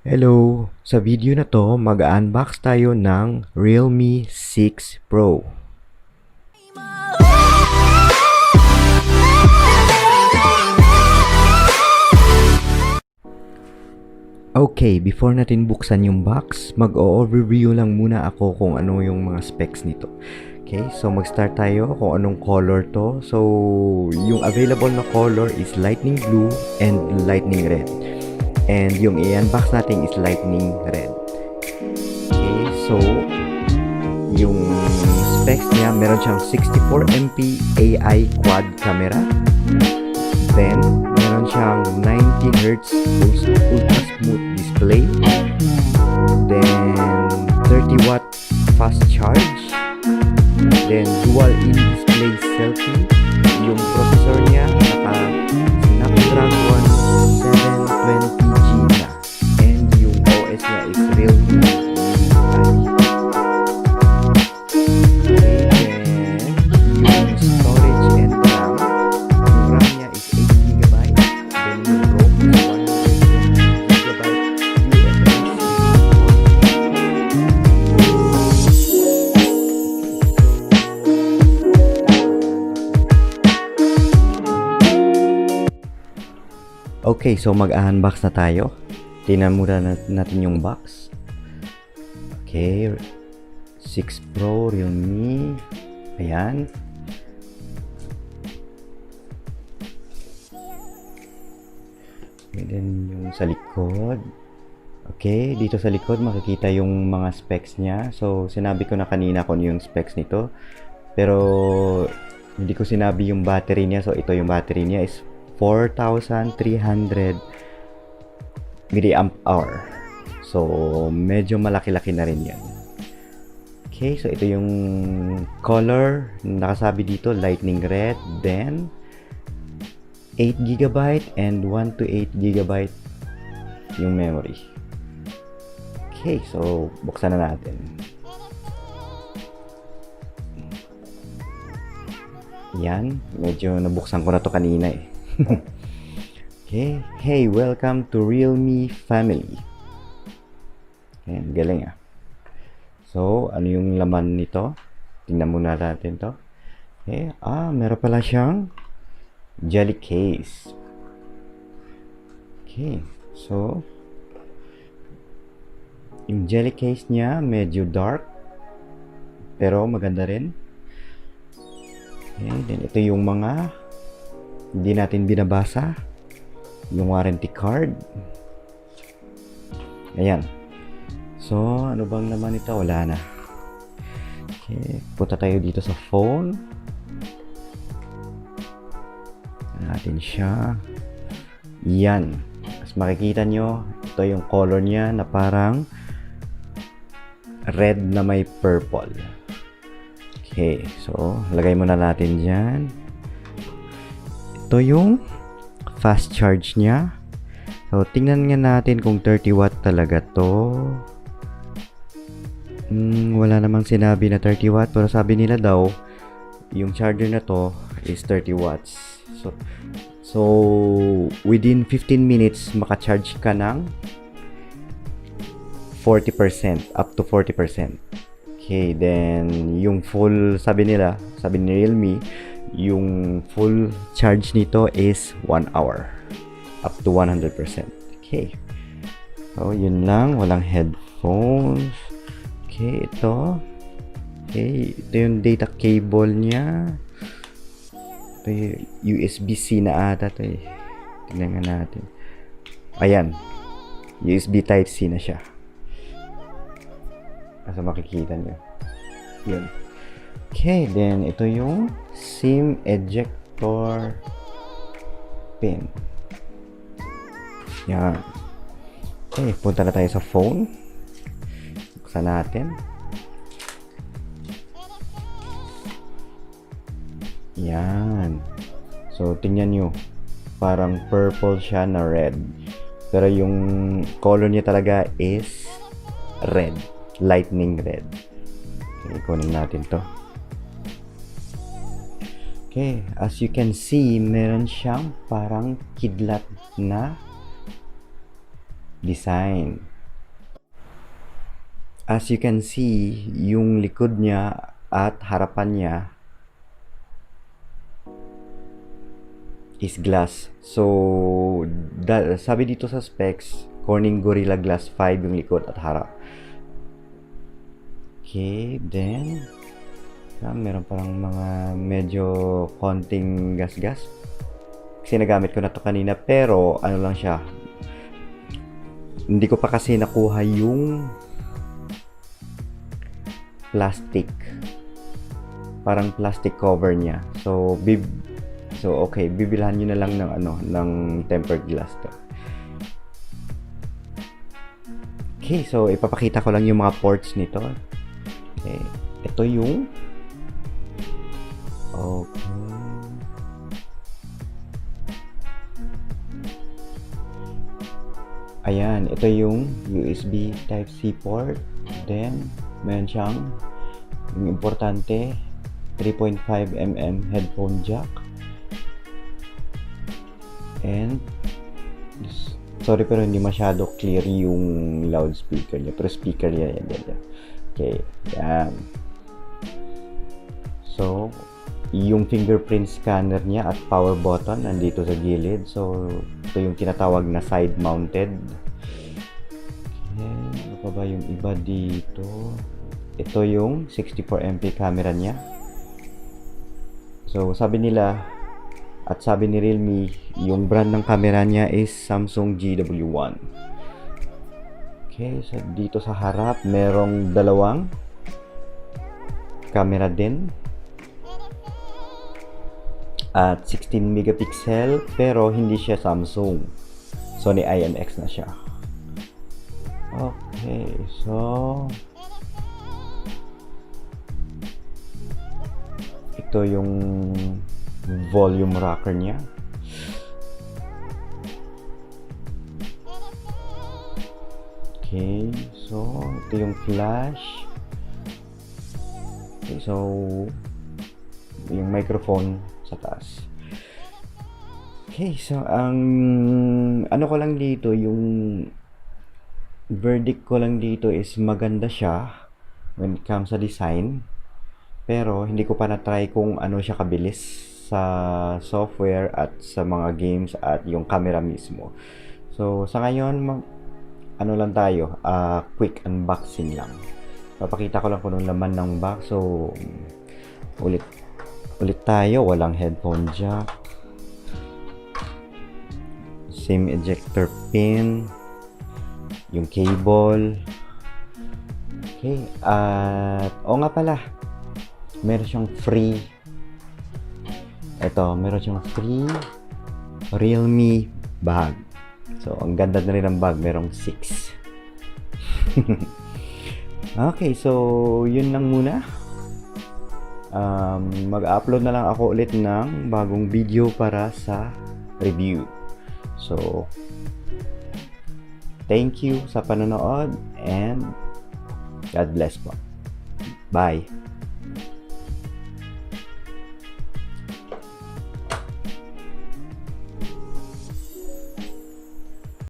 Hello! Sa video na to, mag-unbox tayo ng Realme 6 Pro. Okay, before natin buksan yung box, mag-overview lang muna ako kung ano yung mga specs nito. Okay, so mag-start tayo kung anong color to. So, yung available na color is lightning blue and lightning red. And yung i-unbox natin is lightning red. Okay, so yung specs niya, meron siyang 64MP AI quad camera. Then, meron siyang 90Hz ultra smooth display. Then, 30W fast charge. Then, dual in-display selfie. Yung processor niya, Snapdragon 720G na. And yung OS niya is REALME. Okay, so mag-unbox na tayo. Tingnan muna natin yung box. Okay, 6 Pro Realme. Ayan. And then yung sa likod. Okay, dito sa likod makikita yung mga specs niya. So, sinabi ko na kanina kung yung specs nito. Pero, hindi ko sinabi yung battery niya. So, ito yung battery niya is 4,300 mAh. So, medyo malaki-laki na rin yan. Okay, so ito yung color. Nakasabi dito, lightning red. Then, 8GB and 1 to 8GB yung memory. Okay, so buksan na natin. Yan, medyo nabuksan ko na to kanina eh. Okay, hey, welcome to Realme family. Ayan, galing ah. So, ano yung laman nito? Tingnan muna natin to. Okay, meron pala siyang jelly case. Okay, so yung jelly case niya medyo dark pero maganda rin. Okay, then ito yung mga hindi natin binabasa, yung warranty card. Ayan. So, ano bang naman ito? Wala na. Okay, punta tayo dito sa phone. Natin siya. Yan. As makikita nyo, ito yung color niya na parang red na may purple. Okay, so lagay muna natin dyan. Ito yung fast charge niya. So, tingnan nga natin kung 30W talaga to. Wala namang sinabi na 30W, pero sabi nila daw, yung charger na to is 30W. So within 15 minutes, maka-charge ka ng 40%, up to 40%. Okay, then yung full, sabi ni Realme, yung full charge nito is 1 hour, up to 100%. Okay, so yun lang, walang headphones. Okay, ito. Okay, ito yung data cable niya. Ito yung USB-C na ata ito eh. Tingnan nga natin. Ayan, USB Type-C na siya. Asa makikita nyo. Yun. Okay, then ito yung SIM ejector pin. Yan. Okay, punta na tayo sa phone. Buksan natin. Yan. So, tingnan nyo. Parang purple siya na red. Pero yung color niya talaga is red. Lightning red. Okay, kunin natin to. Okay, as you can see, meron siyang parang kidlat na design. As you can see, yung likod niya at harapan niya is glass. So, sabi dito sa specs, Corning Gorilla Glass 5 yung likod at harap. Okay, then meron parang mga medyo konting gas-gas. Kasi nagamit ko na to kanina, pero ano lang siya. Hindi ko pa kasi nakuha yung plastic. Parang plastic cover niya. So okay, bibilhan niyo na lang ng ng tempered glass to. Okay, so ipapakita ko lang yung mga ports nito. Okay, ito yung ayan, ito yung USB Type-C port. Then, meron siyang yung importante 3.5mm headphone jack. And sorry pero hindi masyado clear yung loudspeaker niya. Pero speaker yan. Okay, yan. So, yung fingerprint scanner niya at power button nandito sa gilid. So, ito yung tinatawag na side mounted. Okay, ano pa ba yung iba dito? Ito yung 64MP camera niya. So, sabi nila at sabi ni Realme, yung brand ng camera niya is Samsung GW1. Okay, so dito sa harap merong dalawang camera din at 16 megapixel, pero hindi siya Samsung, Sony IMX na siya. Okay, so ito yung volume rocker niya. Okay, so ito yung flash. Okay, so yung microphone sa taas. Okay, so ang ano ko lang dito, yung verdict ko lang dito is maganda siya when it comes sa design, pero hindi ko pa na-try kung ano siya kabilis sa software at sa mga games at yung camera mismo. So sa ngayon ano lang tayo, quick unboxing lang. Papakita ko lang kung anong laman ng box. So ulit tayo, walang headphone jack, SIM ejector pin, yung cable. Okay, at nga pala, meron siyang free Realme bag. So ang ganda na rin ng bag, merong 6. Okay, so yun lang muna. Mag-upload na lang ako ulit ng bagong video para sa review. So, thank you sa panonood and God bless po. Bye!